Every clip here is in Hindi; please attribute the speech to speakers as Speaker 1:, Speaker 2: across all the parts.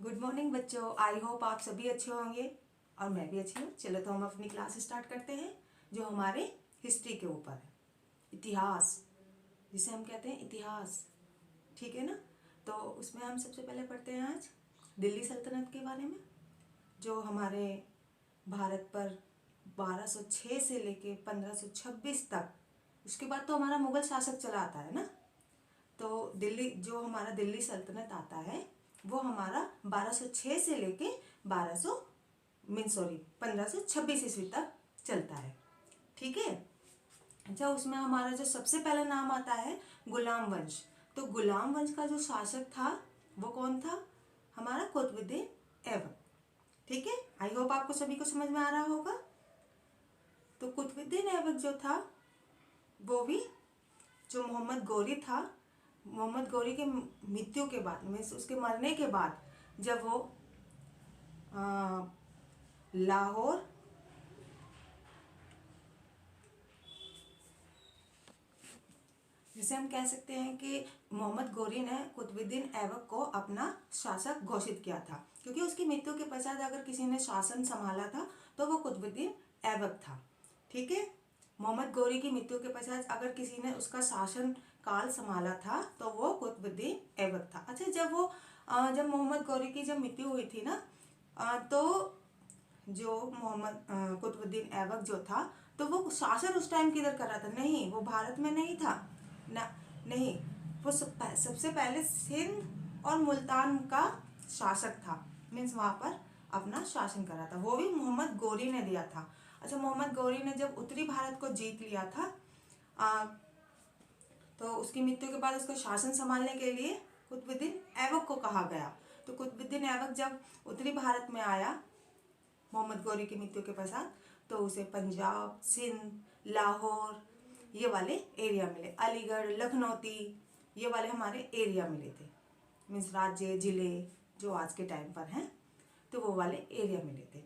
Speaker 1: गुड मॉर्निंग बच्चों। आई होप आप सभी अच्छे होंगे और मैं भी अच्छी हूँ। चलो तो हम अपनी क्लास स्टार्ट करते हैं जो हमारे हिस्ट्री के ऊपर है, इतिहास, जिसे हम कहते हैं इतिहास। ठीक है ना। तो उसमें हम सबसे पहले पढ़ते हैं आज दिल्ली सल्तनत के बारे में, जो हमारे भारत पर 1206 से लेके 1526 तक, उसके बाद तो हमारा मुगल शासक चला आता है ना। तो दिल्ली, जो हमारा दिल्ली सल्तनत आता है वो हमारा 1206 से लेके 1526 ईस्वी तक चलता है। ठीक है। अच्छा, उसमें हमारा जो सबसे पहला नाम आता है गुलाम वंश। तो गुलाम वंश का जो शासक था वो कौन था? हमारा कुतुबुद्दीन ऐबक। ठीक है। आई होप आपको सभी को समझ में आ रहा होगा। तो कुतुबुद्दीन ऐबक जो था वो भी, जो मोहम्मद गौरी था, मोहम्मद गौरी के मृत्यु के बाद में, उसके मरने के बाद, जब वो लाहौर, जिसे हम कह सकते हैं कि मोहम्मद गौरी ने कुतुबुद्दीन ऐबक को अपना शासक घोषित किया था, क्योंकि उसकी मृत्यु के पश्चात अगर किसी ने शासन संभाला था तो वो कुतुबुद्दीन ऐबक था। ठीक है। मोहम्मद गौरी की मृत्यु के पश्चात अगर किसी ने उसका शासन काल संभाला था तो वो कुतुबुद्दीन ऐबक था। अच्छा, जब मोहम्मद गौरी की जब मृत्यु हुई थी ना, तो जो कुतुबुद्दीन ऐबक जो था, तो वो शासन उस टाइम किधर कर रहा था? नहीं, वो भारत में नहीं था ना, नहीं, वो सबसे पहले सिंध और मुल्तान का शासक था। मीन्स वहां पर अपना शासन कर रहा था। वो भी मोहम्मद गौरी ने दिया था। अच्छा, मोहम्मद गौरी ने जब उत्तरी भारत को जीत लिया था, तो उसकी मृत्यु के बाद उसका शासन संभालने के लिए कुतुबुद्दीन ऐबक को कहा गया। तो कुतुबुद्दीन ऐबक जब उत्तरी भारत में आया मोहम्मद गौरी की मृत्यु के पश्चात, तो उसे पंजाब, सिंध, लाहौर, ये वाले एरिया मिले, अलीगढ़, लखनौती, ये वाले हमारे एरिया मिले थे। मीन्स राज्य, जिले जो आज के टाइम पर हैं, तो वो वाले एरिया मिले थे।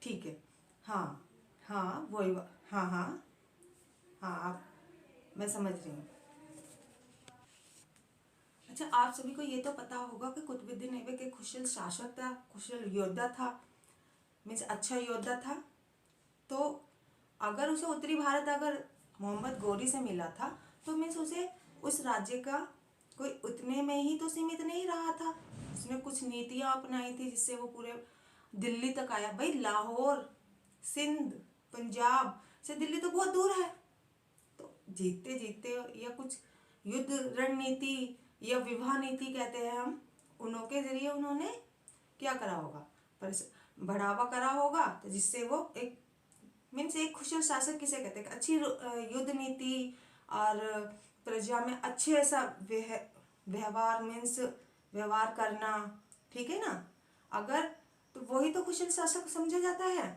Speaker 1: ठीक है। हाँ हाँ, वही। हाँ हाँ हाँ, आप, मैं समझ रही हूँ। अच्छा, आप सभी को ये तो पता होगा कि कुतुबुद्दीन ऐबक एक कुशल शासक था, कुशल योद्धा था, मीन्स अच्छा योद्धा था। तो अगर उसे उत्तरी भारत अगर मोहम्मद गौरी से मिला था, तो मीन्स उसे उस राज्य का कोई उतने में ही तो सीमित नहीं रहा था। उसने कुछ नीतियां अपनाई थी जिससे वो पूरे दिल्ली तक आया। भाई, लाहौर, सिंध, पंजाब से दिल्ली तो बहुत दूर है। तो जीतते जीतते या कुछ युद्ध रणनीति या विवाह नीति कहते हैं हम, उनके जरिए उन्होंने क्या करा होगा? पर बढ़ावा करा होगा, तो जिससे वो एक, मीन्स एक कुशल शासक किसे कहते हैं? अच्छी युद्ध नीति और प्रजा में अच्छे ऐसा व्यवहार, मीन्स व्यवहार करना। ठीक है ना। अगर, तो वही तो कुशल शासक समझा जाता है।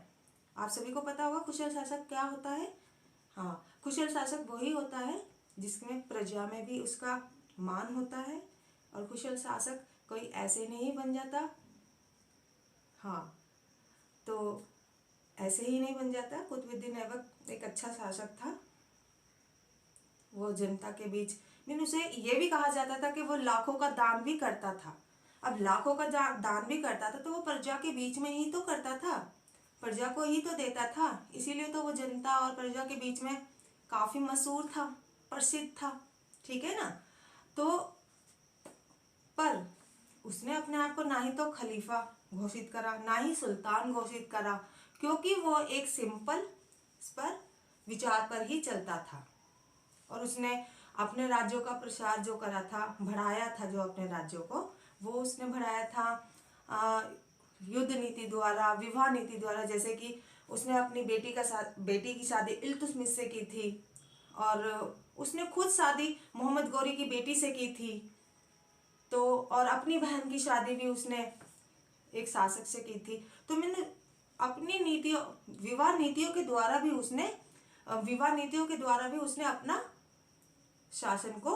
Speaker 1: आप सभी को पता होगा कुशल शासक क्या होता है। हाँ, कुशल शासक वही होता है जिसमें प्रजा में भी उसका मान होता है, और कुशल शासक कोई ऐसे नहीं बन जाता। हाँ, तो ऐसे ही नहीं बन जाता। कुतुबुद्दीन ऐबक एक अच्छा शासक था। वो जनता के बीच, मीन उसे ये भी कहा जाता था कि वो लाखों का दान भी करता था। अब लाखों का दान भी करता था तो वो प्रजा के बीच में ही तो करता था, प्रजा को ही तो देता था। इसीलिए तो वो जनता और प्रजा के बीच में काफी मशहूर था, प्रसिद्ध था। ठीक है ना। तो पर उसने अपने आप को ना ही तो खलीफा घोषित करा, ना ही सुल्तान घोषित करा, क्योंकि वो एक सिंपल पर विचार पर ही चलता था। और उसने अपने राज्यों का प्रसार जो करा था, बढ़ाया था, जो अपने राज्यों को वो उसने बढ़ाया था युद्ध नीति द्वारा, विवाह नीति द्वारा। जैसे कि उसने अपनी बेटी की शादी इल्तुतमिश से की थी, और उसने खुद शादी मोहम्मद गौरी की बेटी से की थी। तो और अपनी बहन की शादी भी उसने एक शासक से की थी। तो मैंने अपनी नीतियों, विवाह नीतियों के द्वारा भी उसने अपना शासन को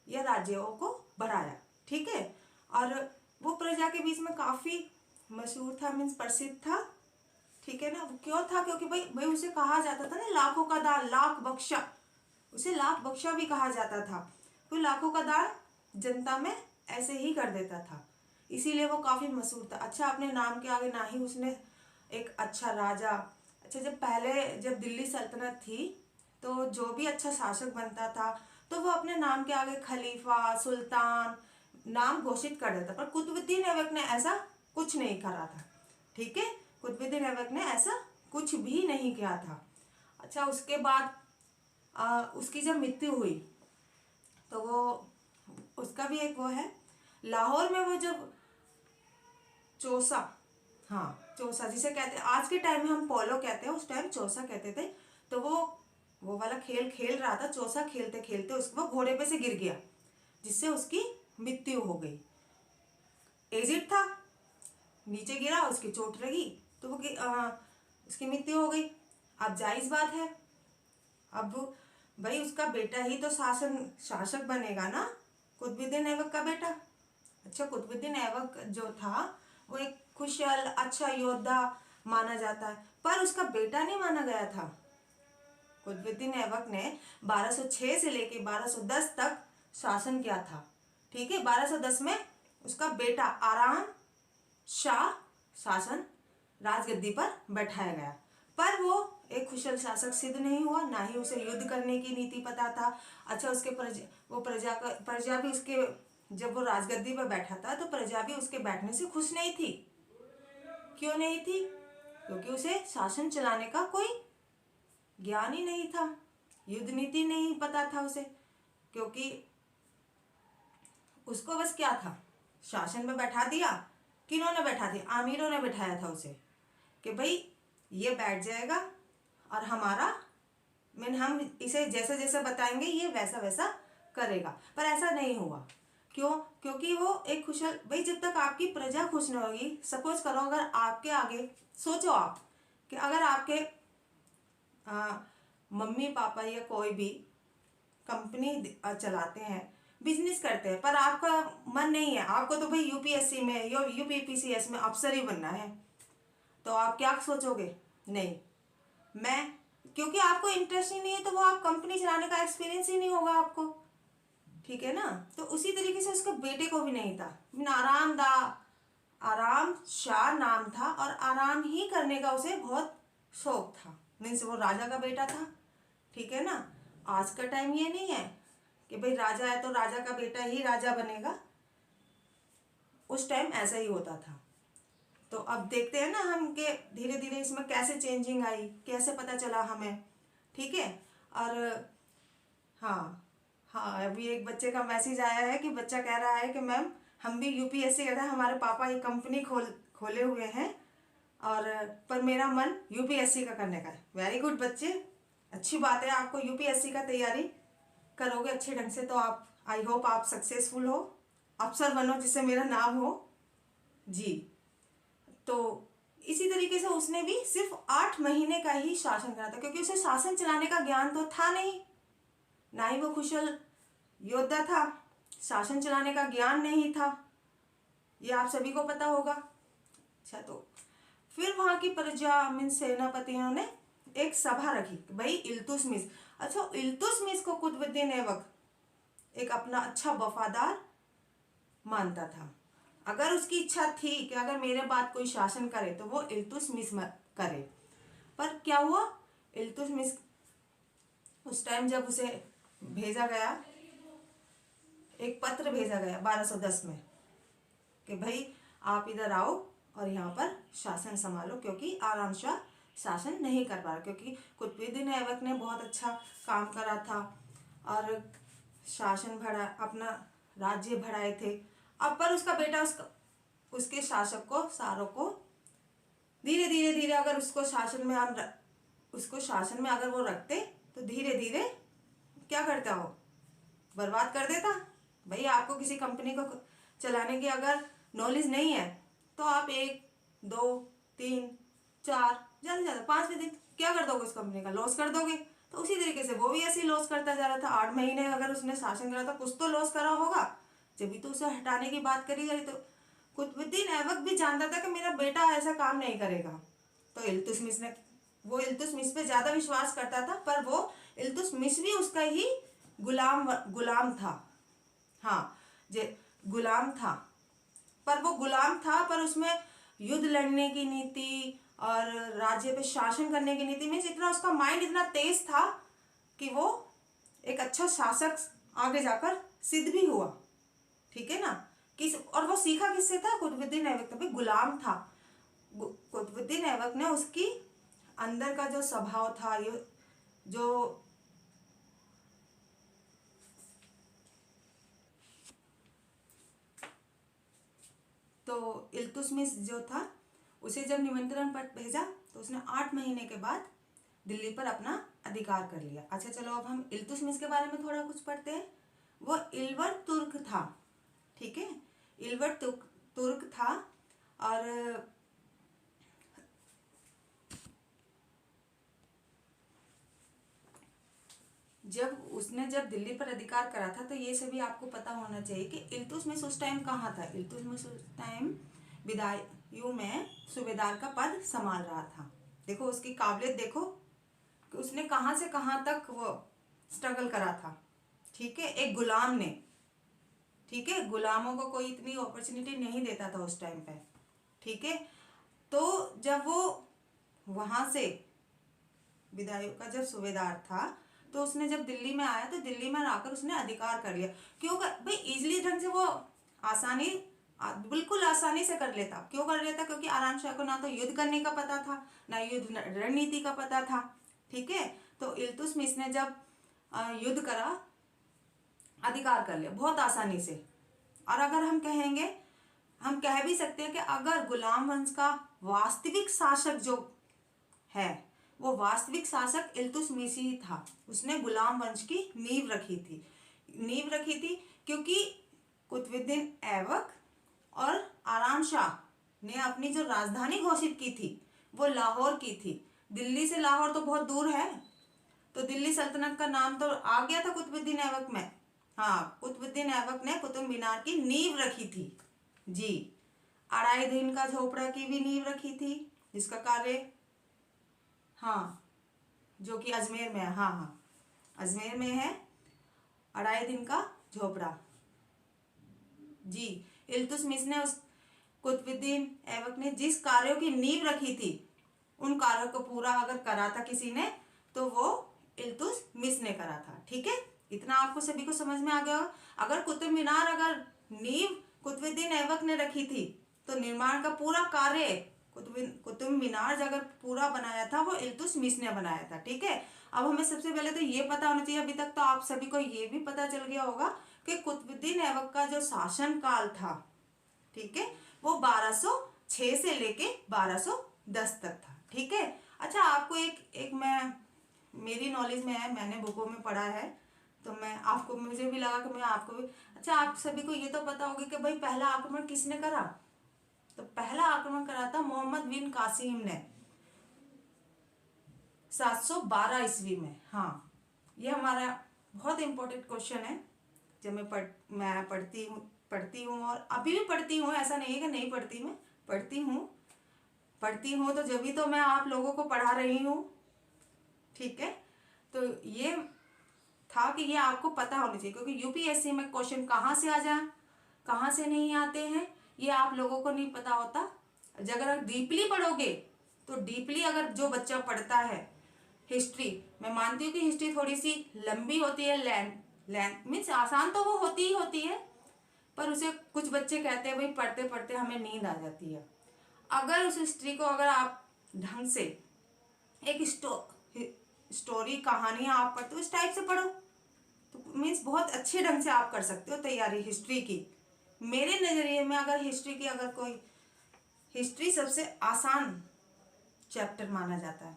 Speaker 1: या राज्यों को बढ़ाया। ठीक है। और वो प्रजा के बीच में काफी मशहूर था, मीन्स प्रसिद्ध था। ठीक है ना। वो क्यों था? क्योंकि भाई उसे कहा जाता था ना, लाखों का दान, लाख बख्शा, उसे लाख बख्शा भी कहा जाता था। तो लाखों का दान जनता में ऐसे ही कर देता था। इसीलिए वो काफ़ी मशहूर था। अच्छा, अपने नाम के आगे ना ही उसने एक अच्छा राजा, अच्छा जब दिल्ली सल्तनत थी तो जो भी अच्छा शासक बनता था तो वो अपने नाम के आगे खलीफा, सुल्तान नाम घोषित कर देता, पर कुतुबुद्दीन ऐबक ने ऐसा कुछ नहीं करा था। ठीक है, कुतुबुद्दीन ऐबक ने ऐसा कुछ भी नहीं किया था। अच्छा, उसके बाद उसकी जब मृत्यु हुई तो वो उसका भी एक वो है, लाहौर में वो जब चौसा, हाँ चौसा जिसे कहते हैं आज के टाइम में हम पोलो कहते हैं, उस टाइम चौसा कहते थे। तो वो वाला खेल खेल रहा था, चौसा खेलते खेलते उसको वो घोड़े पे से गिर गया, जिससे उसकी मृत्यु हो गई। एजिड था, नीचे गिरा, उसकी चोट लगी तो उसकी मृत्यु हो गई। अब जायज बात है, अब भाई उसका बेटा ही तो शासक बनेगा ना, कुतुबुद्दीन ऐबक का बेटा। अच्छा, कुतुबुद्दीन ऐबक जो था वो एक कुशल अच्छा योद्धा माना जाता है, पर उसका बेटा नहीं माना गया था। कुतुबुद्दीन ऐबक ने 1206 से लेके 1210 तक शासन किया था। ठीक है, 1210 में उसका बेटा आराम शाह शासन राजगद्दी पर बैठाया गया, पर वो एक कुशल शासक सिद्ध नहीं हुआ, ना ही उसे युद्ध करने की नीति पता था। अच्छा, उसके प्रजा भी उसके, जब वो राजगद्दी पर बैठा था तो प्रजा भी उसके बैठने से खुश नहीं थी। क्यों नहीं थी? क्योंकि उसे शासन चलाने का कोई ज्ञान ही नहीं था, युद्ध नीति नहीं पता था उसे। क्योंकि उसको बस क्या था, शासन में बैठा दिया। किन्होंने बैठा दिया? आमिरों ने बैठाया था उसे कि भाई ये बैठ जाएगा और हम इसे जैसे जैसे बताएंगे ये वैसा वैसा करेगा। पर ऐसा नहीं हुआ। क्यों? क्योंकि वो एक कुशल, भाई जब तक आपकी प्रजा खुश न होगी, सपोज करो अगर आपके आगे, सोचो आप कि अगर आपके मम्मी पापा या कोई भी कंपनी चलाते हैं, बिजनेस करते हैं, पर आपका मन नहीं है, आपको तो भाई यूपीएससी में या यूपीपीसीएस में अफसर ही बनना है, तो आप क्या सोचोगे? नहीं, मैं, क्योंकि आपको इंटरेस्ट ही नहीं है तो वो आप कंपनी चलाने का एक्सपीरियंस ही नहीं होगा आपको। ठीक है ना? तो उसी तरीके से उसके बेटे को भी नहीं था। आराम शाह नाम था और आराम ही करने का उसे बहुत शौक था। मीन्स वो राजा का बेटा था। ठीक है ना? आज का टाइम ये नहीं है कि भाई राजा है तो राजा का बेटा ही राजा बनेगा। उस टाइम ऐसा ही होता था। तो अब देखते हैं ना हम कि धीरे धीरे इसमें कैसे चेंजिंग आई, कैसे पता चला हमें। ठीक है? और हाँ, हाँ अभी एक बच्चे का मैसेज आया है कि बच्चा कह रहा है कि मैम हम भी यूपीएससी करते हैं, हमारे पापा एक कंपनी खोले हुए हैं और पर मेरा मन यूपीएससी का करने का है। वेरी गुड बच्चे, अच्छी बात है, आपको यूपीएससी का तैयारी करोगे अच्छे ढंग से तो आप, आई होप आप सक्सेसफुल हो, अफसर बनो जिससे मेरा नाम हो जी। तो इसी तरीके से उसने भी सिर्फ 8 महीने का ही शासन करा था, क्योंकि उसे शासन चलाने का ज्ञान तो था नहीं, ना ही वो कुशल योद्धा था, शासन चलाने का ज्ञान नहीं था, ये आप सभी को पता होगा। अच्छा, तो फिर वहां की प्रजा मीन सेनापतियों ने एक सभा रखी, भाई इल्तुतमिश। अच्छा, इल्तुतमिश को कुतुबुद्दीन ऐबक एक अपना अच्छा वफादार मानता था। अगर उसकी इच्छा थी कि अगर मेरे बाद कोई शासन करे तो वो इल्तुतमिश करे। पर क्या हुआ, इल्तुतमिश उस टाइम जब उसे भेजा गया, एक पत्र भेजा गया 1210 में कि भाई आप इधर आओ और यहाँ पर शासन संभालो, क्योंकि आराम शाह शासन नहीं कर पा रहा, क्योंकि कुतुबुद्दीन ऐबक ने बहुत अच्छा काम करा था और शासन बढ़ा, अपना राज्य बढ़ाए थे। अब पर उसका बेटा उसके शासक को सारों को धीरे धीरे धीरे अगर उसको शासन में अगर वो रखते तो धीरे धीरे क्या करता हो, बर्बाद कर देता। भाई आपको किसी कंपनी को चलाने की अगर नॉलेज नहीं है तो आप 1 2 3 4 ज़्यादा से ज़्यादा 5वें दिन क्या कर दोगे, उस कंपनी का लॉस कर दोगे। तो उसी तरीके से वो भी ऐसे ही लॉस करता जा रहा था। 8 महीने अगर उसने शासन करा था, कुछ तो लॉस करा होगा, जब भी तो उसे हटाने की बात करी गई। तो कुतुबुद्दीन ऐबक भी जानता था कि मेरा बेटा ऐसा काम नहीं करेगा, तो इल्तुतमिश पे ज़्यादा विश्वास करता था, पर वो इल्तुतमिश भी उसका ही गुलाम था। हाँ, जे गुलाम था। पर वो गुलाम था, पर उसमें युद्ध लड़ने की नीति और राज्य पे शासन करने की नीति में इतना उसका माइंड इतना तेज था कि वो एक अच्छा शासक आगे जाकर सिद्ध भी हुआ। ठीक है ना। किस और वो सीखा किससे था? कुतुबुद्दीन ऐबक तो भाई गुलाम था। कुतुबुद्दीन ऐबक ने उसकी अंदर का जो स्वभाव था, ये जो तो इल्तुतमिश जो था, उसे जब निमंत्रण पत्र भेजा तो उसने 8 महीने के बाद दिल्ली पर अपना अधिकार कर लिया। अच्छा चलो अब हम इल्तुतमिश के बारे में थोड़ा कुछ पढ़ते हैं। वो इल्वर तुर्क था। ठीक है, इल्वर तुर्क था। और जब दिल्ली पर अधिकार करा था तो ये सभी आपको पता होना चाहिए कि इल्तुतमिश उस टाइम कहाँ था। इल्तुतमिश उस टाइम विदायूं में सूबेदार का पद संभाल रहा था। देखो उसकी काबिलियत देखो कि उसने कहाँ से कहाँ तक वो स्ट्रगल करा था। ठीक है, एक गुलाम ने। ठीक है, गुलामों को कोई इतनी अपॉर्चुनिटी नहीं देता था उस टाइम पे। ठीक है, तो जब वो वहां से विदायूं का जब सूबेदार था तो उसने जब दिल्ली में आया तो दिल्ली में आकर उसने अधिकार कर लिया। क्यों भाई इजीली ढंग से वो आसानी बिल्कुल आसानी से कर लेता। क्यों कर लेता? क्योंकि आराम शाह को ना तो युद्ध करने का पता था, ना युद्ध रणनीति का पता था। ठीक है, तो इल्तुतमिश ने जब युद्ध करा, अधिकार कर लिया बहुत आसानी से। और अगर हम कहेंगे, हम कह भी सकते हैं कि अगर गुलाम वंश का वास्तविक शासक जो है, वो वास्तविक शासक इल्तुतमिश ही था। उसने गुलाम वंश की नींव रखी थी क्योंकि कुतुबुद्दीन ऐबक और आराम शाह ने अपनी जो राजधानी घोषित की थी वो लाहौर की थी। दिल्ली से लाहौर तो बहुत दूर है, तो दिल्ली सल्तनत का नाम तो आ गया था कुतुबुद्दीन ऐबक में। हाँ, कुतुबुद्दीन ऐबक ने कुतुब मीनार की नींव रखी थी जी। अढ़ाई दिन का झोपड़ा की भी नींव रखी थी, जिसका कार्य हाँ जो कि अजमेर में है। हाँ हाँ, अजमेर में है अढ़ाई दिन का झोपड़ा जी। इल्तुतमिश ने उस कुतुबुद्दीन ऐबक ने जिस कार्यों की नींव रखी थी, उन कार्यों को पूरा अगर करा था किसी ने तो वो इल्तुतमिश ने करा था। ठीक है, इतना आपको सभी को समझ में आ गया होगा। अगर कुतुब मीनार अगर नींव कुतुबुद्दीन ऐबक ने रखी थी तो निर्माण का पूरा कार्य कुतुब मीनार अगर पूरा बनाया था वो इल्तुतमिश ने बनाया था। ठीक है, अब हमें सबसे पहले तो ये पता होना चाहिए, अभी तक तो आप सभी को ये भी पता चल गया होगा कि कुतुबुद्दीन ऐबक का जो शासन काल था, ठीक है, वो 1206 से लेके 1210 तक था। ठीक है, अच्छा आपको एक मैं मेरी नॉलेज में है, मैंने बुकों में पढ़ा है, तो मैं आपको, मुझे भी लगा कि मैं आपको भी। अच्छा आप सभी को ये तो पता होगा कि भाई पहला आक्रमण किसने करा? तो पहला आक्रमण करा था मोहम्मद बिन कासिम ने 712 ईस्वी में। हाँ, ये हमारा बहुत इंपॉर्टेंट क्वेश्चन है। जब मैं पढ़ती हूँ और अभी भी पढ़ती हूँ, ऐसा नहीं है कि नहीं पढ़ती, मैं पढ़ती हूँ तो जब भी तो मैं आप लोगों को पढ़ा रही हूँ। ठीक है, तो ये था कि ये आपको पता होना चाहिए, क्योंकि यूपीएससी में क्वेश्चन कहाँ से आ जाए, कहाँ से नहीं आते हैं, ये आप लोगों को नहीं पता होता। अगर आप डीपली पढ़ोगे तो डीपली अगर जो बच्चा पढ़ता है हिस्ट्री, मैं मानती हूँ कि हिस्ट्री थोड़ी सी लंबी होती है, लेंथ मीन्स आसान तो वो होती ही होती है, पर उसे कुछ बच्चे कहते हैं भाई पढ़ते पढ़ते हमें नींद आ जाती है। अगर उस हिस्ट्री को अगर आप ढंग से एक स्टोरी कहानियाँ आप पढ़ते हो, इस टाइप से पढ़ो तो मीन्स बहुत अच्छे ढंग से आप कर सकते हो तैयारी हिस्ट्री की। मेरे नज़रिए में अगर हिस्ट्री की अगर कोई, हिस्ट्री सबसे आसान चैप्टर माना जाता है।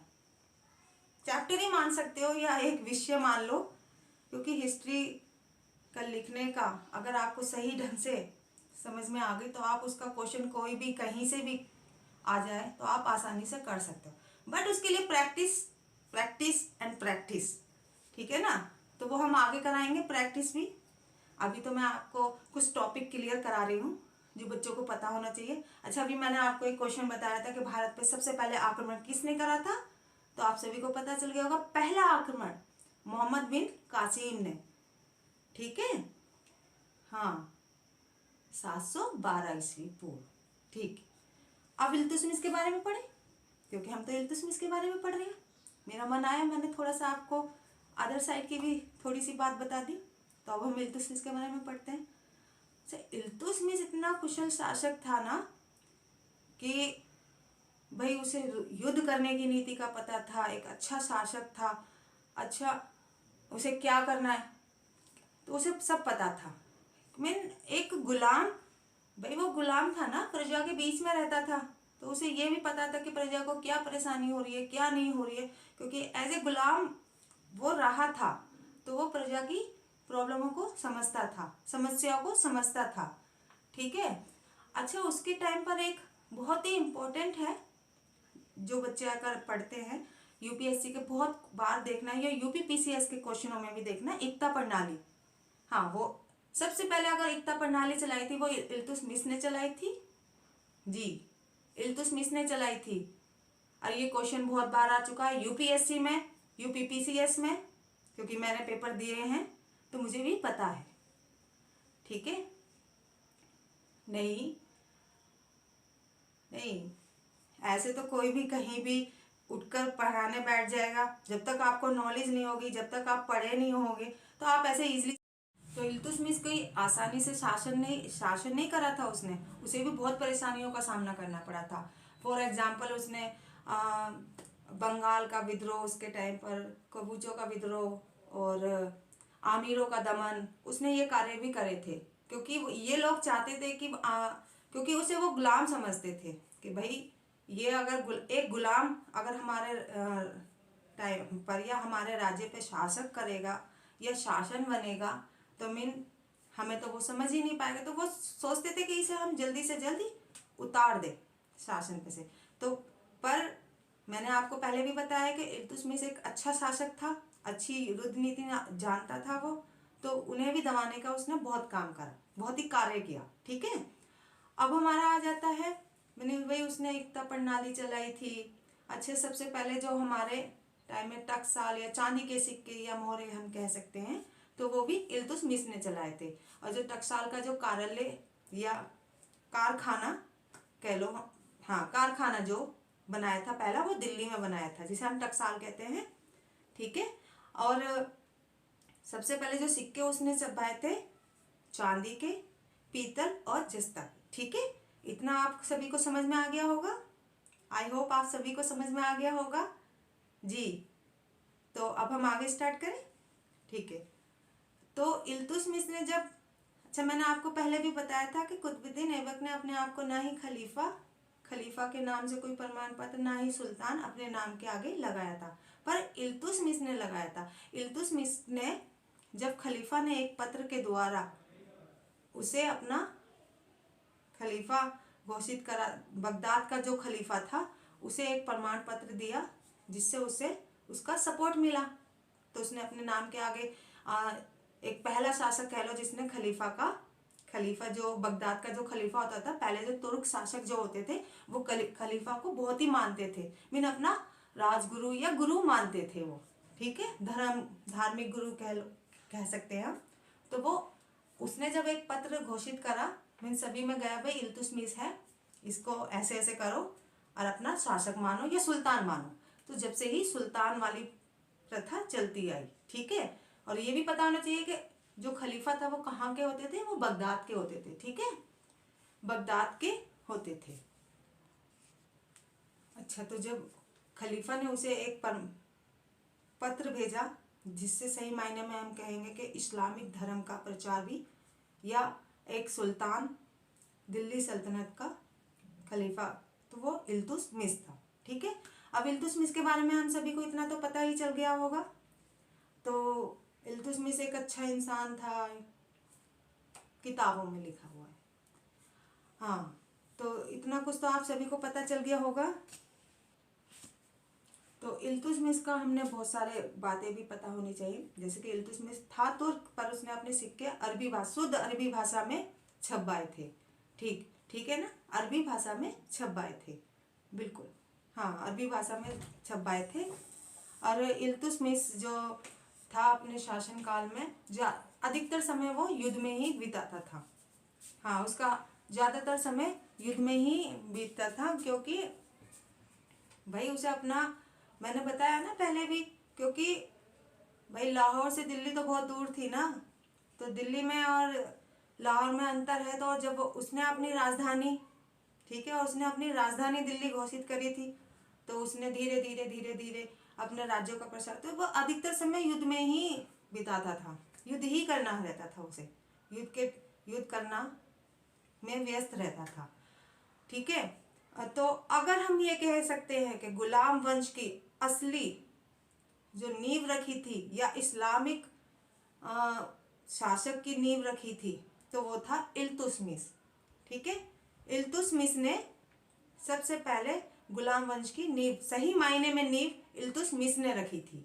Speaker 1: चैप्टर ही मान सकते हो या एक विषय मान लो, क्योंकि हिस्ट्री का लिखने का अगर आपको सही ढंग से समझ में आ गई तो आप उसका क्वेश्चन कोई भी कहीं से भी आ जाए तो आप आसानी से कर सकते हो। बट उसके लिए प्रैक्टिस एंड प्रैक्टिस। ठीक है ना, तो वो हम आगे कराएंगे प्रैक्टिस भी। अभी तो मैं आपको कुछ टॉपिक क्लियर करा रही हूँ जो बच्चों को पता होना चाहिए। अच्छा, अभी मैंने आपको एक क्वेश्चन बताया था कि भारत पे सबसे पहले आक्रमण किसने करा था, तो आप सभी को पता चल गया होगा, पहला आक्रमण मोहम्मद बिन कासिम ने। ठीक है, हाँ, 712 ईस्वी पूर्व। ठीक, अब इल्तुतमिश के बारे में पढ़े, क्योंकि हम तो इल्तुतमिश के बारे में पढ़ रहे हैं। मेरा मन आया, मैंने थोड़ा सा आपको अदर साइड की भी थोड़ी सी बात बता दी। तो अब हम इल्तुतमिश के बारे में पढ़ते हैं। इल्तुतमिश इतना कुशल शासक था ना कि भाई उसे युद्ध करने की नीति का पता था, एक अच्छा शासक था, अच्छा उसे क्या करना है तो उसे सब पता था। मीन एक गुलाम, भाई वो गुलाम था ना, प्रजा के बीच में रहता था, तो उसे ये भी पता था कि प्रजा को क्या परेशानी हो रही है, क्या नहीं हो रही है, क्योंकि एज ए गुलाम वो रहा था, तो वो प्रजा की प्रॉब्लमों को समझता था, समस्याओं को समझता था। ठीक है। अच्छा, उसके टाइम पर एक बहुत ही इम्पोर्टेंट है, जो बच्चे आकर पढ़ते हैं यूपीएससी के बहुत बार देखना, या यूपीपीसीएस के क्वेश्चनों में भी देखना, एकता प्रणाली। हाँ, वो सबसे पहले अगर एकता प्रणाली चलाई थी वो इल्तुतमिश ने चलाई थी जी, इल्तुतमिश ने चलाई थी। और ये क्वेश्चन बहुत बार आ चुका है यूपीएससी में, यूपीपीसीएस में, क्योंकि मैंने पेपर दिए हैं तो मुझे भी पता है। ठीक है। नहीं नहीं, ऐसे तो कोई भी कहीं भी उठकर पढ़ाने बैठ जाएगा, जब तक आपको नॉलेज नहीं होगी, जब तक आप पढ़े नहीं होंगे, तो आप ऐसे इजीली। तो इल्तुतमिश कोई आसानी से शासन नहीं करा था उसने, उसे भी बहुत परेशानियों का सामना करना पड़ा था। फॉर एग्जाम्पल, उसने बंगाल का विद्रोह, उसके टाइम पर कबूचों का विद्रोह और आमिरों का दमन, उसने ये कार्य भी करे थे, क्योंकि ये लोग चाहते थे कि क्योंकि उसे वो गुलाम समझते थे कि भाई ये अगर एक गुलाम अगर हमारे टाइम पर या हमारे राज्य पे शासक करेगा या शासन बनेगा, तो हमें तो वो समझ ही नहीं पाएगा, तो वो सोचते थे कि इसे हम जल्दी से जल्दी उतार दे शासन पे से। तो पर मैंने आपको पहले भी बताया कि इल्तुतमिश एक अच्छा शासक था, अच्छी युद्ध नीति जानता था वो, तो उन्हें भी दबाने का उसने बहुत काम करा, बहुत ही कार्य किया। ठीक है। अब हमारा आ जाता है, मैंने भाई उसने एकता प्रणाली चलाई थी। अच्छे, सबसे पहले जो हमारे टाइम में टकसाल या चांदी के सिक्के या मोहरे हम कह सकते हैं, तो वो भी इल्तुतमिश ने चलाए थे। और जो टकसाल का जो कार्यालय या कारखाना कह लो, हाँ कारखाना जो बनाया था पहला, वो दिल्ली में बनाया था, जिसे हम टकसाल कहते हैं। ठीक है। और सबसे पहले जो सिक्के उसने छपाए थे चांदी के, पीतल और जस्ता। ठीक है। इतना आप सभी को समझ में आ गया होगा। आई होप आप सभी को समझ में आ गया होगा जी। तो अब हम आगे स्टार्ट करें। ठीक है। तो इल्तुतमिश ने जब, अच्छा मैंने आपको पहले भी बताया था कि कुतुबुद्दीन ऐबक ने अपने आप को ना ही खलीफा के नाम से कोई प्रमाण पत्र, ना ही सुल्तान अपने नाम के आगे लगाया था, पर इल्तुतमिश ने लगाया था। इल्तुतमिश ने जब खलीफा ने एक पत्र के द्वारा उसे अपना खलीफा घोषित करा, बगदाद का जो खलीफा था उसे एक प्रमाण पत्र दिया, जिससे उसे उसका सपोर्ट मिला, तो उसने अपने नाम के आगे एक पहला शासक कह लो जिसने खलीफा जो बगदाद का जो खलीफा होता था, पहले जो तुर्क शासक जो होते थे वो खलीफा को बहुत ही मानते थे, अपना राजगुरु या गुरु मानते थे वो। ठीक है। धार्मिक गुरु कह सकते हैं हम। तो वो उसने जब एक पत्र घोषित करा, सभी में गया भाई इल्तुतमिश है, इसको ऐसे ऐसे करो और अपना शासक मानो या सुल्तान मानो, तो जब से ही सुल्तान वाली प्रथा चलती आई। ठीक है। और ये भी पता होना चाहिए कि जो खलीफा था वो कहाँ के होते थे, वो बगदाद के होते थे। ठीक है, बगदाद के होते थे। अच्छा, तो जब खलीफा ने उसे एक पत्र भेजा, जिससे सही मायने में हम कहेंगे कि इस्लामिक धर्म का प्रचार भी, या एक सुल्तान, दिल्ली सल्तनत का खलीफा, तो वो इल्तुतमिश था। ठीक है। अब इल्तुतमिश के बारे में हम सभी को इतना तो पता ही चल गया होगा। तो इल्तुतमिश एक अच्छा इंसान था, किताबों में लिखा हुआ है। हाँ, तो इतना कुछ तो आप सभी को पता चल गया होगा। तो इल्तुतमिश का हमने बहुत सारे बातें भी पता होनी चाहिए, जैसे कि इल्तुतमिश था तुर्क, पर उसने अपने सिक्के अरबी भाषा, शुद्ध अरबी भाषा में छपवाए थे। ठीक है ना, अरबी भाषा में छपवाए थे, बिल्कुल। हाँ, अरबी भाषा में छपवाए थे। और इल्तुतमिश जो था अपने शासन काल में, जो अधिकतर समय वो युद्ध में ही बिताता था। हाँ, उसका ज़्यादातर समय युद्ध में ही बीतता था, क्योंकि भाई उसे अपना, मैंने बताया ना पहले भी, क्योंकि भाई लाहौर से दिल्ली तो बहुत दूर थी ना, तो दिल्ली में और लाहौर में अंतर है। तो जब उसने अपनी राजधानी, ठीक है, और उसने अपनी राजधानी दिल्ली घोषित करी थी, तो उसने धीरे धीरे धीरे धीरे अपने राज्यों का प्रसार, तो वो अधिकतर समय युद्ध में ही बिताता था, युद्ध ही करना रहता था उसे, युद्ध करना में व्यस्त रहता था। ठीक है, तो अगर हम ये कह सकते हैं कि गुलाम वंश की असली जो नींव रखी थी, या इस्लामिक शासक की नींव रखी थी, तो वो था इल्तुतमिश। ठीक है, इल्तुतमिश ने सबसे पहले गुलाम वंश की नींव, सही मायने में नींव इल्तुतमिश ने रखी थी।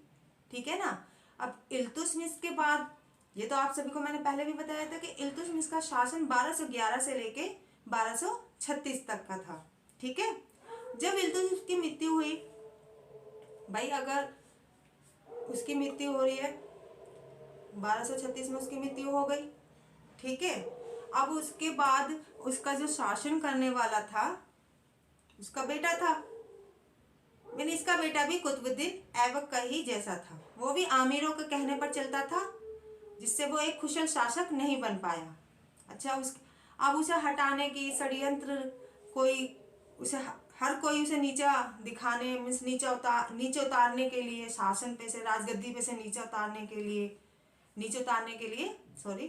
Speaker 1: ठीक है ना। अब इल्तुतमिश के बाद, ये तो आप सभी को मैंने पहले भी बताया था कि इल्तुतमिश का शासन 1211 से लेके 1236 तक का था। ठीक है, जब इल्तुतमिश की मृत्यु हुई, भाई अगर उसकी मृत्यु हो रही है 1236 में, उसकी मृत्यु हो गई। ठीक है, अब उसके बाद उसका जो शासन करने वाला था, उसका बेटा था, मैंने इसका बेटा भी कुतुबुद्दीन ऐबक का ही जैसा था। वो भी आमिरों के कहने पर चलता था, जिससे वो एक कुशल शासक नहीं बन पाया। अच्छा, अब उसे हटाने की षड्यंत्र, कोई उसे, हर कोई उसे नीचा दिखाने, मीन्स नीचे उतारने के लिए, शासन पे से, राजगद्दी पे से नीचे उतारने के लिए सॉरी,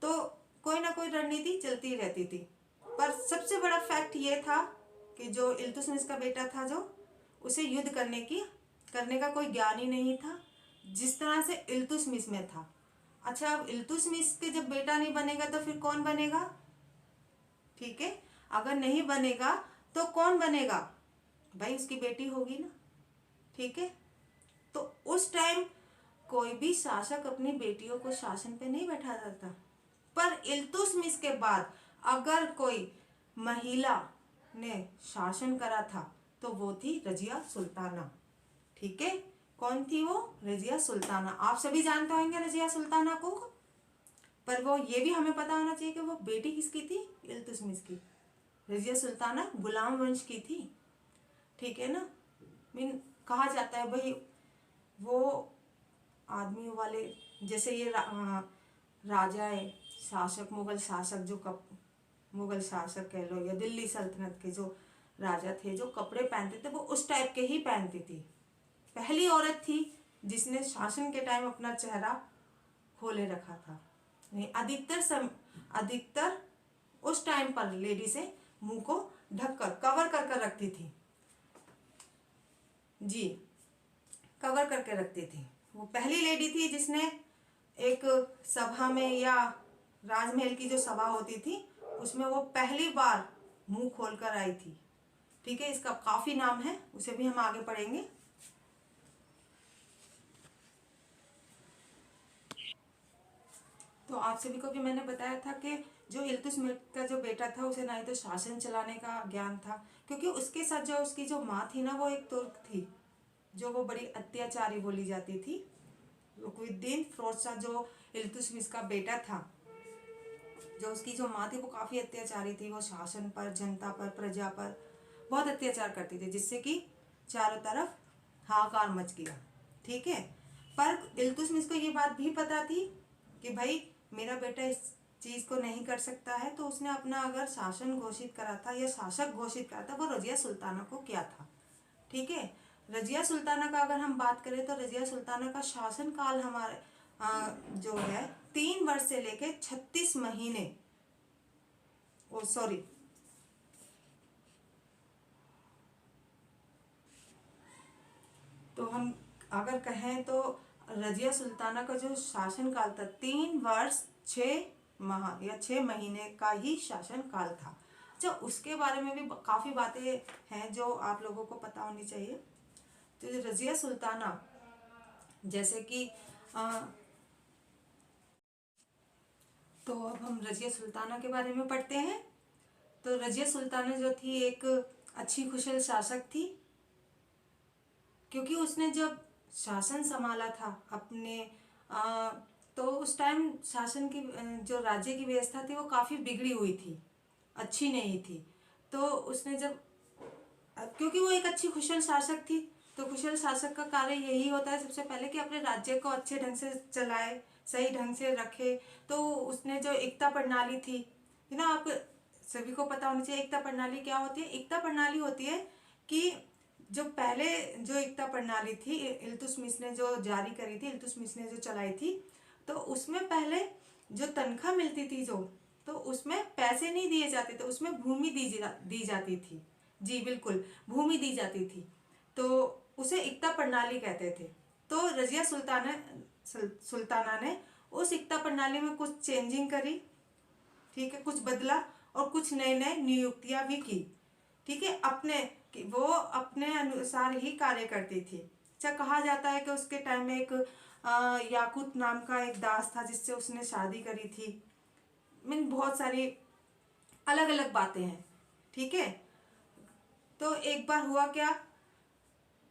Speaker 1: तो कोई ना कोई रणनीति चलती रहती थी। पर सबसे बड़ा फैक्ट ये था कि जो इल्तुतमिश का बेटा था, जो उसे युद्ध करने का कोई ज्ञान ही नहीं था, जिस तरह से इल्तुतमिश में था। अच्छा, अब इल्तुतमिश के जब बेटा नहीं बनेगा तो फिर कौन बनेगा? ठीक है, अगर नहीं बनेगा तो कौन बनेगा? भाई उसकी बेटी होगी ना। ठीक है, तो उस टाइम कोई भी शासक अपनी बेटियों को शासन पे नहीं बैठा सकता। पर इल्तुतमिश के बाद अगर कोई महिला ने शासन करा था, तो वो थी रजिया सुल्ताना। ठीक है, कौन थी वो? रजिया सुल्ताना। आप सभी जानते होंगे रजिया सुल्ताना को, पर वो ये भी हमें पता होना चाहिए कि वो बेटी किसकी थी? इल्तुतमिश की। रजिया सुल्ताना गुलाम वंश की थी। ठीक है ना। मीन कहा जाता है भाई वो आदमी वाले, जैसे ये राजा है, शासक, मुगल शासक, जो मुगल शासक कह लो, या दिल्ली सल्तनत के जो राजा थे, जो कपड़े पहनते थे वो उस टाइप के ही पहनती थी। पहली औरत थी जिसने शासन के टाइम अपना चेहरा खोले रखा था। नहीं, अधिकतर उस टाइम पर लेडी से मुंह को ढककर, कवर कर कर रखती थी जी, कवर करके रखती थी। वो पहली लेडी थी जिसने एक सभा में, या राजमहल की जो सभा होती थी उसमें वो पहली बार मुंह खोलकर आई थी। ठीक है, इसका काफी नाम है, उसे भी हम आगे पढ़ेंगे। तो आप सभी को भी मैंने बताया था कि जो इल्तुतमिश का जो बेटा था, उसे ना ही तो शासन चलाने का ज्ञान था, क्योंकि उसके साथ जो उसकी जो माँ थी ना, वो एक तुर्क थी, जो वो बड़ी अत्याचारी बोली जाती थी। रुकनुद्दीन फिरोज शाह जो इल्तुतमिश का बेटा था, जो उसकी जो माँ थी वो काफ़ी अत्याचारी थी। वो शासन पर, जनता पर, प्रजा पर बहुत अत्याचार करती थी, जिससे कि चारों तरफ हाहाकार मच गया। ठीक है, पर इल्तुतमिश को ये बात भी पता थी कि भाई मेरा बेटा इस चीज़ को नहीं कर सकता है, तो उसने अपना अगर शासन घोषित करा था या शासक घोषित करा था, वो रजिया सुल्ताना को किया था। ठीक है, रजिया सुल्ताना का अगर हम बात करें तो रजिया सुल्ताना का शासन काल हमारे जो है 3 वर्ष से लेके 36 महीने, ओ सॉरी, तो हम अगर कहें तो रजिया सुल्ताना का जो शासन काल था 3 वर्ष 6 माह या 6 महीने का ही शासन काल था। अच्छा, उसके बारे में भी काफ़ी बातें हैं जो आप लोगों को पता होनी चाहिए। तो रजिया सुल्ताना, जैसे कि तो अब हम रजिया सुल्ताना के बारे में पढ़ते हैं। तो रजिया सुल्ताना जो थी एक अच्छी कुशल शासक थी, क्योंकि उसने जब शासन संभाला था अपने तो उस टाइम शासन की जो राज्य की व्यवस्था थी वो काफ़ी बिगड़ी हुई थी, अच्छी नहीं थी। तो उसने जब क्योंकि वो एक अच्छी कुशल शासक थी, तो कुशल शासक का कार्य यही होता है सबसे पहले कि अपने राज्य को अच्छे ढंग से चलाए, सही ढंग से रखे। तो उसने जो एकता प्रणाली थी, है ना, आप सभी को पता होनी चाहिए एकता प्रणाली क्या होती है। एकता प्रणाली होती है कि जो पहले जो एकता प्रणाली थी इल्तुतमिश ने जो जारी करी थी, इल्तुतमिश ने जो चलाई थी, तो उसमें पहले जो तनख्वाह मिलती थी जो, तो उसमें पैसे नहीं दिए जाते थे, उसमें भूमि दी जाती थी। जी बिल्कुल, भूमि दी जाती थी, तो उसे एकता प्रणाली कहते थे। तो रजिया सुल्ताना ने उस एकता प्रणाली में कुछ चेंजिंग करी, ठीक है, कुछ बदला और कुछ नए नए नियुक्तियां भी की, ठीक है, वो अपने अनुसार ही कार्य करती थी। अच्छा, कहा जाता है कि उसके टाइम में एक याकूत नाम का एक दास था जिससे उसने शादी करी थी। मीन बहुत सारी अलग अलग बातें हैं, ठीक है। तो एक बार हुआ क्या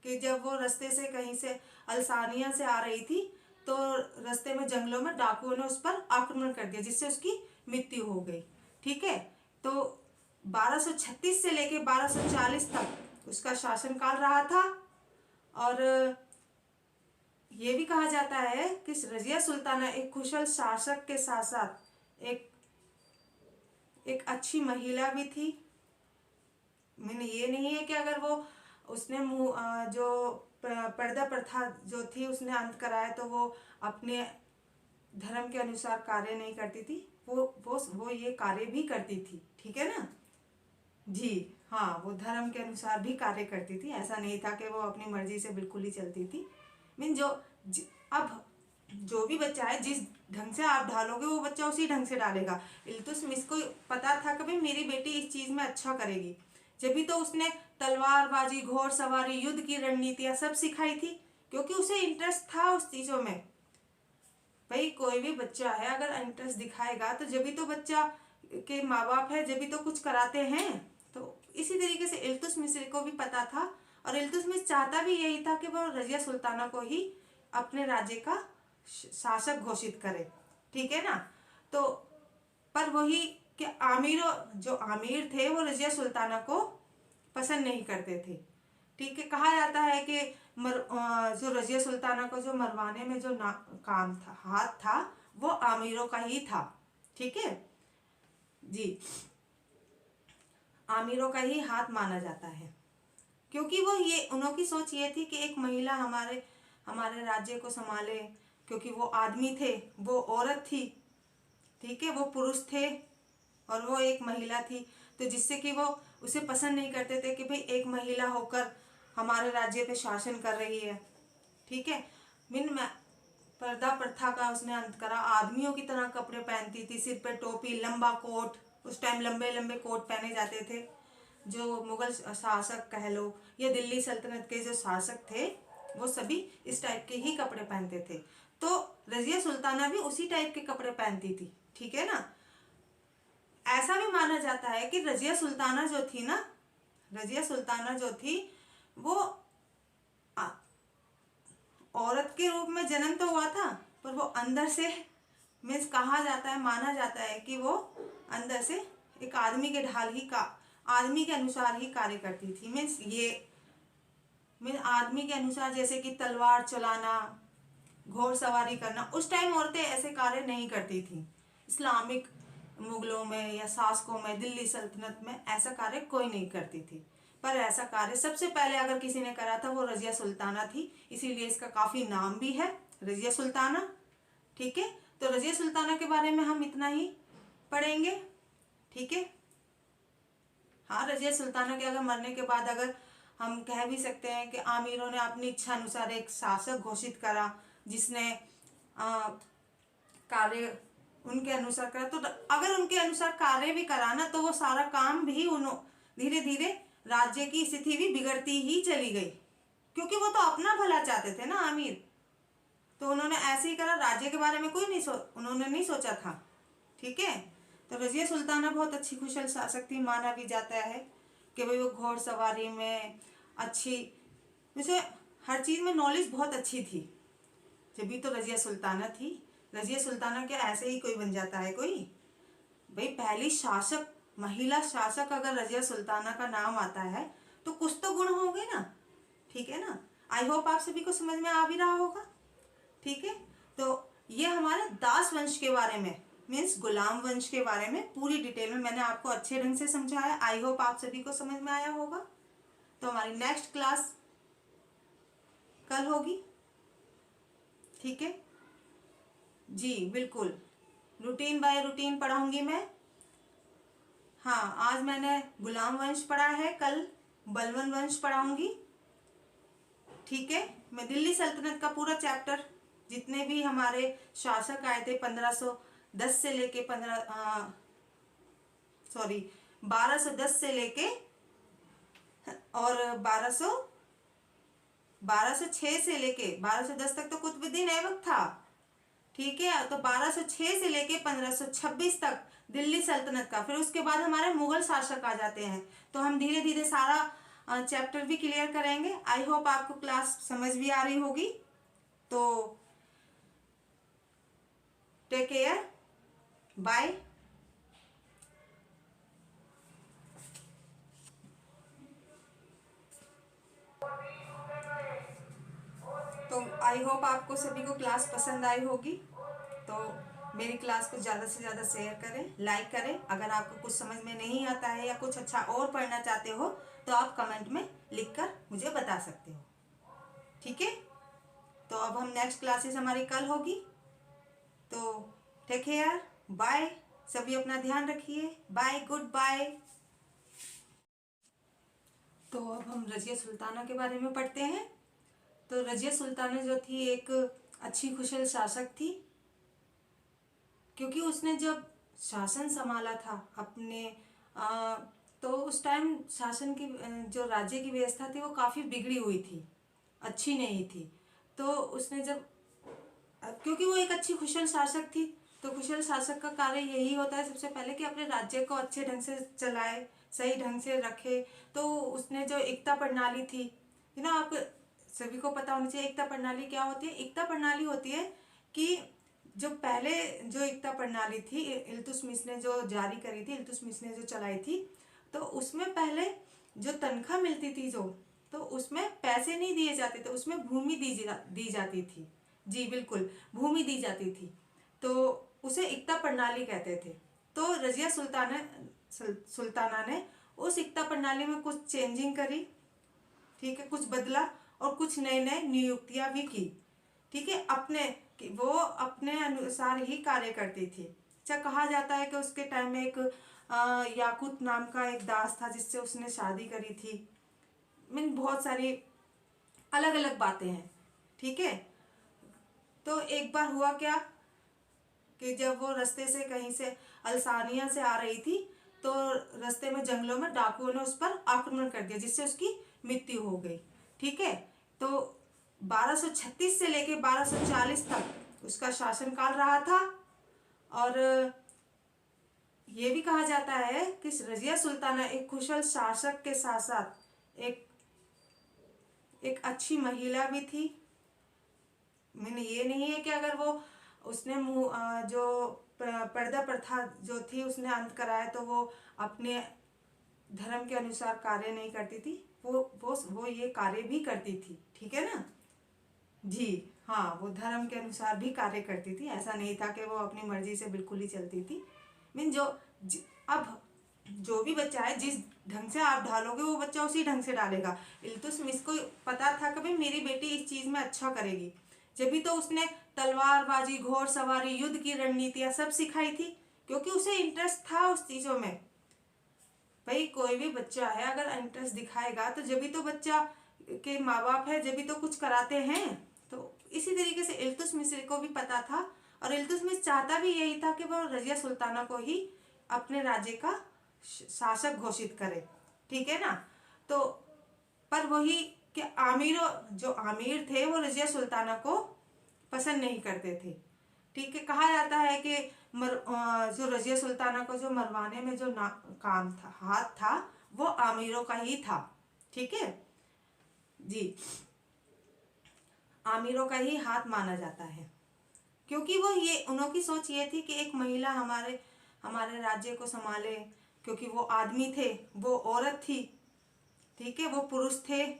Speaker 1: कि जब वो रास्ते से कहीं से अल्सानिया से आ रही थी, तो रास्ते में जंगलों में डाकुओं ने उस पर आक्रमण कर दिया जिससे उसकी मृत्यु हो गई, ठीक है। तो 1236 से लेके 1240 तक उसका शासनकाल रहा था। और ये भी कहा जाता है कि रजिया सुल्ताना एक कुशल शासक के साथ साथ एक अच्छी महिला भी थी। मैंने ये नहीं है कि अगर वो उसने जो पर्दा प्रथा जो थी उसने अंत कराया तो वो अपने धर्म के अनुसार कार्य नहीं करती थी, वो ये कार्य भी करती थी, ठीक है ना जी। हाँ, वो धर्म के अनुसार भी कार्य करती थी, ऐसा नहीं था कि वो अपनी मर्जी से बिल्कुल ही चलती थी। मीन अब जो भी बच्चा है जिस ढंग से आप ढालोगे वो बच्चा उसी ढंग से डालेगा। इल्तुतमिश को पता था कि भाई मेरी बेटी इस चीज में अच्छा करेगी, जब भी तो उसने तलवारबाजी, घोड़सवारी, युद्ध की रणनीतियां सब सिखाई थी, क्योंकि उसे इंटरेस्ट था उस चीजों में। भाई कोई भी बच्चा है अगर इंटरेस्ट दिखाएगा तो जब भी तो बच्चा के माँ बाप है जब भी तो कुछ कराते हैं। तो इसी तरीके से इल्तुतमिश को भी पता था, और इल्तुतमिश चाहता भी यही था कि वो रजिया सुल्ताना को ही अपने राज्य का शासक घोषित करे, ठीक है ना। तो पर वही कि जो आमिर थे वो रजिया सुल्ताना को पसंद नहीं करते थे, ठीक है। कहा जाता है कि जो रजिया सुल्ताना को जो मरवाने में जो काम था, हाथ था, वो आमिरों का ही था, ठीक है जी। आमिरों का ही हाथ माना जाता है, क्योंकि वो ये उनकी सोच ये थी कि एक महिला हमारे हमारे राज्य को संभाले, क्योंकि वो आदमी थे, वो औरत थी, ठीक है, वो पुरुष थे और वो एक महिला थी, तो जिससे कि वो उसे पसंद नहीं करते थे कि भाई एक महिला होकर हमारे राज्य पे शासन कर रही है, ठीक है। मीन पर्दा प्रथा का उसने अंत करा, आदमियों की तरह कपड़े पहनती थी, सिर पे टोपी, लंबा कोट, उस टाइम लंबे लंबे कोट पहने जाते थे। जो मुगल शासक कह लो या दिल्ली सल्तनत के जो शासक थे वो सभी इस टाइप के ही कपड़े पहनते थे, तो रजिया सुल्ताना भी उसी टाइप के कपड़े पहनती थी, ठीक है ना। ऐसा भी माना जाता है कि रजिया सुल्ताना जो थी ना, रजिया सुल्ताना जो थी वो औरत के रूप में जन्म तो हुआ था, पर वो अंदर से मीन्स कहा जाता है, माना जाता है कि वो अंदर से एक आदमी के आदमी के अनुसार ही कार्य करती थी। मीन्स आदमी के अनुसार, जैसे कि तलवार चलाना, घोड़सवारी करना। उस टाइम औरतें ऐसे कार्य नहीं करती थी। इस्लामिक मुगलों में या शासकों में, दिल्ली सल्तनत में ऐसा कार्य कोई नहीं करती थी, पर ऐसा कार्य सबसे पहले अगर किसी ने करा था वो रजिया सुल्ताना थी, इसीलिए इसका काफी नाम भी है रजिया सुल्ताना, ठीक है। तो रजिया सुल्ताना के बारे में हम इतना ही पढ़ेंगे, ठीक है। हाँ, रजिया सुल्ताना के अगर मरने के बाद अगर हम कह भी सकते हैं कि आमिरों ने अपनी इच्छा अनुसार एक शासक घोषित करा जिसने कार्य उनके अनुसार करा, तो अगर उनके अनुसार कार्य भी करा ना तो वो सारा काम भी धीरे धीरे राज्य की स्थिति भी बिगड़ती ही चली गई, क्योंकि वो तो अपना भला चाहते थे ना आमिर। तो उन्होंने ऐसे ही करा, राज्य के बारे में उन्होंने नहीं सोचा था, ठीक है। तो रजिया सुल्ताना बहुत अच्छी कुशल शासक थी, माना भी जाता है कि भाई वो घोड़सवारी में अच्छी, वैसे हर चीज में नॉलेज बहुत अच्छी थी, जब भी तो रजिया सुल्ताना थी। रजिया सुल्ताना क्या ऐसे ही कोई बन जाता है कोई? भाई पहली शासक, महिला शासक अगर रजिया सुल्ताना का नाम आता है तो कुछ तो गुण होंगे ना, ठीक है ना। आई होप आप सभी को समझ में आ भी रहा होगा, ठीक है। तो ये हमारे दास वंश के बारे में, मीन्स गुलाम वंश के बारे में पूरी डिटेल में मैंने आपको अच्छे ढंग से समझाया। आई होप आप सभी को समझ में आया होगा। तो हमारी नेक्स्ट क्लास कल होगी, ठीक है जी, बिल्कुल रूटीन बाय रूटीन पढ़ाऊंगी मैं। हाँ, आज मैंने गुलाम वंश पढ़ा है, कल बलवन वंश पढ़ाऊंगी, ठीक है। मैं दिल्ली सल्तनत का पूरा चैप्टर, जितने भी हमारे शासक आए थे 1510 से लेके 1210 से लेके और 1206 से लेके 1210 तक तो कुतुबुद्दीन ऐबक था, ठीक है। तो 1206 से लेके 1526 तक दिल्ली सल्तनत का, फिर उसके बाद हमारे मुगल शासक आ जाते हैं। तो हम धीरे धीरे सारा चैप्टर भी क्लियर करेंगे। आई होप आपको क्लास समझ भी आ रही होगी। तो टेक केयर, बाय। तो आई होप आपको सभी को क्लास पसंद आई होगी। तो मेरी क्लास को ज़्यादा से ज़्यादा शेयर करें, लाइक करें। अगर आपको कुछ समझ में नहीं आता है या कुछ अच्छा और पढ़ना चाहते हो तो आप कमेंट में लिखकर मुझे बता सकते हो, ठीक है। तो अब हम नेक्स्ट क्लासेस हमारी कल होगी। तो टेक केयर, बाय। सभी अपना ध्यान रखिए, बाय, गुड बाय। तो अब हम रजिया सुल्ताना के बारे में पढ़ते हैं। तो रजिया सुल्ताना जो थी एक अच्छी कुशल शासक थी, क्योंकि उसने जब शासन संभाला था अपने तो उस टाइम शासन की जो राज्य की व्यवस्था थी वो काफ़ी बिगड़ी हुई थी, अच्छी नहीं थी। तो उसने जब, क्योंकि वो एक अच्छी कुशल शासक थी, तो कुशल शासक का कार्य यही होता है सबसे पहले कि अपने राज्य को अच्छे ढंग से चलाए, सही ढंग से रखे। तो उसने जो एकता प्रणाली थी, आपको सभी को पता होना चाहिए एकता प्रणाली क्या होती है। एकता प्रणाली होती है कि जो पहले जो एकता प्रणाली थी इल्तुतमिश ने जो जारी करी थी, इल्तुतमिश ने जो चलाई थी, तो उसमें पहले जो तनख्वाह मिलती थी तो उसमें पैसे नहीं दिए जाते थे, उसमें भूमि दी जाती थी। जी बिल्कुल, भूमि दी जाती थी, तो उसे एकता प्रणाली कहते थे। तो रजिया सुल्ताना ने उस एकता प्रणाली में कुछ चेंजिंग करी, ठीक है, कुछ बदला और कुछ नए नए नियुक्तियां भी की, ठीक है। वो अपने अनुसार ही कार्य करती थी। अच्छा, कहा जाता है कि उसके टाइम में एक याकूत नाम का एक दास था जिससे उसने शादी करी थी। बहुत सारी अलग अलग बातें हैं, ठीक है। तो एक बार हुआ क्या कि जब वो रास्ते से कहीं से अल्सानिया से आ रही थी, तो रास्ते में जंगलों में डाकुओं ने उस पर आक्रमण कर दिया, जिससे उसकी मृत्यु हो गई, ठीक है। तो 1236 से लेके 1240 तक उसका शासनकाल रहा था। और ये भी कहा जाता है कि रजिया सुल्ताना एक कुशल शासक के साथ साथ एक अच्छी महिला भी थी। मैंने ये नहीं है कि अगर वो उसने जो पर्दा प्रथा जो थी उसने अंत कराया तो वो अपने धर्म के अनुसार कार्य नहीं करती थी, वो ये कार्य भी करती थी, ठीक है ना जी। हाँ, वो धर्म के अनुसार भी कार्य करती थी, ऐसा नहीं था कि वो अपनी मर्जी से बिल्कुल ही चलती थी। अब जो भी बच्चा है जिस ढंग से आप ढालोगे वो बच्चा उसी ढंग से डालेगा। इल्तुतमिश को पता था कि भाई मेरी बेटी इस चीज में अच्छा करेगी, जब तो उसने तलवारबाजी, घोड़सवारी, युद्ध की रणनीतियां सब सिखाई थी, क्योंकि उसे इंटरेस्ट था उस चीजों में। भाई कोई भी बच्चा है अगर इंटरेस्ट दिखाएगा तो जब तो बच्चा के माँ बाप है जब तो कुछ कराते हैं। तो इसी तरीके से इल्तुतमिश को भी पता था, और इल्तुतमिश चाहता भी यही था कि वो रजिया सुल्ताना को ही अपने राज्य का शासक घोषित करे, ठीक है ना। तो पर वही कि जो आमिर थे वो रजिया सुल्ताना को पसंद नहीं करते थे, ठीक है। कहा जाता है कि जो रजिया सुल्ताना को जो मरवाने में जो काम था, हाथ था, वो आमिरों का ही था, ठीक है जी, आमिरों का ही हाथ माना जाता है। क्योंकि वो ये उन्हों की सोच ये थी कि एक महिला हमारे हमारे राज्य को संभाले, क्योंकि वो आदमी थे, वो औरत थी, ठीक है, वो पुरुष थे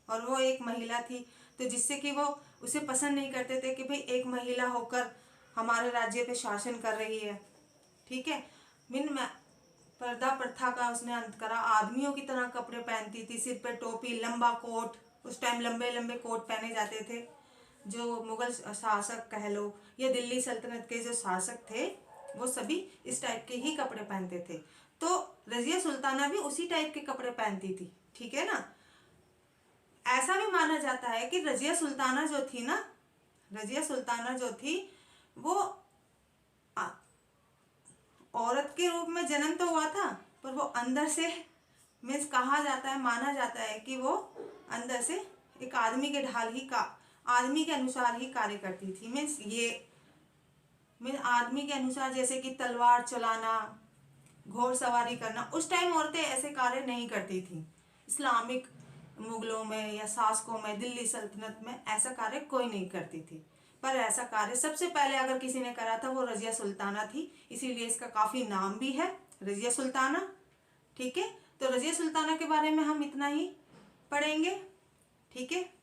Speaker 1: और वो एक महिला थी, तो जिससे कि वो उसे पसंद नहीं करते थे कि भाई एक महिला होकर हमारे राज्य पे शासन कर रही है, ठीक है। बिन पर्दा प्रथा का उसने अंत करा। आदमियों की तरह कपड़े पहनती थी, सिर पे टोपी, लंबा कोट, उस टाइम लंबे लंबे कोट पहने जाते थे। जो मुगल शासक कह लो या दिल्ली सल्तनत के जो शासक थे वो सभी इस टाइप के ही कपड़े पहनते थे। तो रजिया सुल्ताना भी उसी टाइप के कपड़े पहनती थी, ठीक है ना। ऐसा भी माना जाता है कि रजिया सुल्ताना जो थी ना, रजिया सुल्ताना जो थी वो औरत के रूप में जन्म तो हुआ था, पर वो अंदर से मीन्स कहा जाता है, माना जाता है कि वो अंदर से एक आदमी के ढाल ही का आदमी के अनुसार ही कार्य करती थी। मीन्स आदमी के अनुसार, जैसे कि तलवार चलाना, घोड़सवारी करना। उस टाइम औरतें ऐसे कार्य नहीं करती थी। इस्लामिक मुगलों में या शासकों में, दिल्ली सल्तनत में ऐसा कार्य कोई नहीं करती थी। पर ऐसा कार्य सबसे पहले अगर किसी ने करा था वो रजिया सुल्ताना थी, इसीलिए इसका काफी नाम भी है रजिया सुल्ताना, ठीक है। तो रजिया सुल्ताना के बारे में हम इतना ही पढ़ेंगे, ठीक है।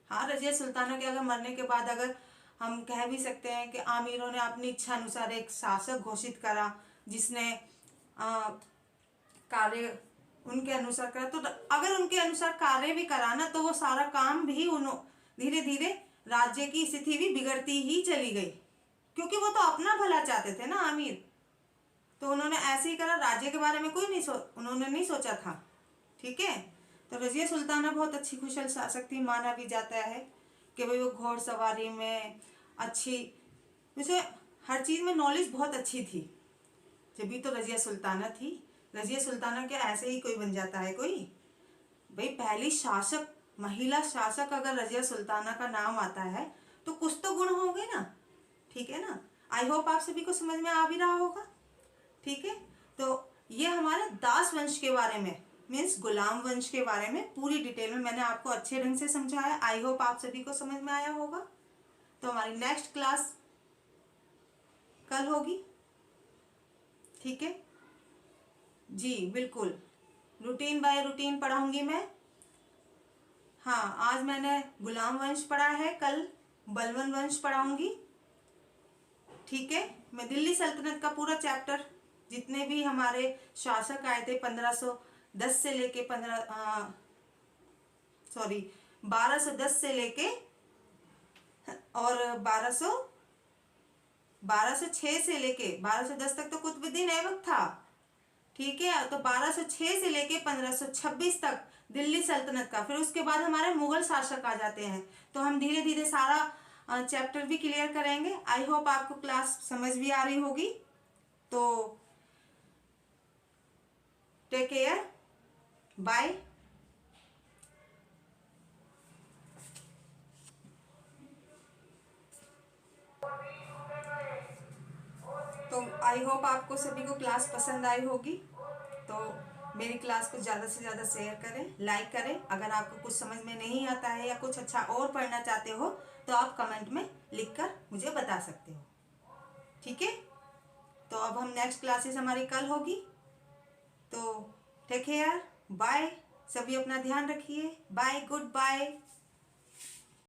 Speaker 1: हाँ, रजिया सुल्ताना के अगर मरने के बाद अगर हम कह भी सकते हैं कि आमिरों ने अपनी इच्छा अनुसार एक शासक घोषित करा जिसने कार्य उनके अनुसार करा। तो अगर उनके अनुसार कार्य भी करा ना, तो वो सारा काम भी धीरे धीरे राज्य की स्थिति भी बिगड़ती ही चली गई, क्योंकि वो तो अपना भला चाहते थे ना आमिर। तो उन्होंने ऐसे ही करा, राज्य के बारे में कोई नहीं उन्होंने नहीं सोचा था, ठीक है। तो रजिया सुल्ताना बहुत अच्छी कुशल शासक थी। माना भी जाता है कि भाई वो घोड़सवारी में अच्छी, वैसे हर चीज़ में नॉलेज बहुत अच्छी थी, जब तो रजिया सुल्ताना थी। रजिया सुल्ताना क्या ऐसे ही कोई बन जाता है कोई? भाई पहली शासक, महिला शासक अगर रजिया सुल्ताना का नाम आता है तो कुछ तो गुण होंगे ना, ठीक है ना। आई होप आप सभी को समझ में आ भी रहा होगा, ठीक है। तो ये हमारे दास वंश के बारे में, मीन्स गुलाम वंश के बारे में पूरी डिटेल में मैंने आपको अच्छे ढंग से समझाया। आई होप आप सभी को समझ में आया होगा। तो हमारी नेक्स्ट क्लास कल होगी, ठीक है जी, बिल्कुल रूटीन बाय रूटीन पढ़ाऊंगी मैं। हाँ, आज मैंने गुलाम वंश पढ़ा है, कल बलवन वंश पढ़ाऊंगी, ठीक है। मैं दिल्ली सल्तनत का पूरा चैप्टर, जितने भी हमारे शासक आए थे 1510 से लेके 1210 से लेके और 1206 से लेके 1210 तक तो कुतुबुद्दीन ऐबक था, ठीक है। तो 1206 से लेके 1526 तक दिल्ली सल्तनत का, फिर उसके बाद हमारे मुगल शासक आ जाते हैं। तो हम धीरे धीरे सारा चैप्टर भी क्लियर करेंगे। आई होप आपको क्लास समझ भी आ रही होगी। तो टेक केयर, बाय। तो आई होप आपको सभी को क्लास पसंद आई होगी। तो मेरी क्लास को ज़्यादा से ज़्यादा शेयर करें, लाइक करें। अगर आपको कुछ समझ में नहीं आता है या कुछ अच्छा और पढ़ना चाहते हो तो आप कमेंट में लिखकर मुझे बता सकते हो, ठीक है। तो अब हम नेक्स्ट क्लासेस हमारी कल होगी। तो टेक केयर, बाय। सभी अपना ध्यान रखिए। Bye, good bye.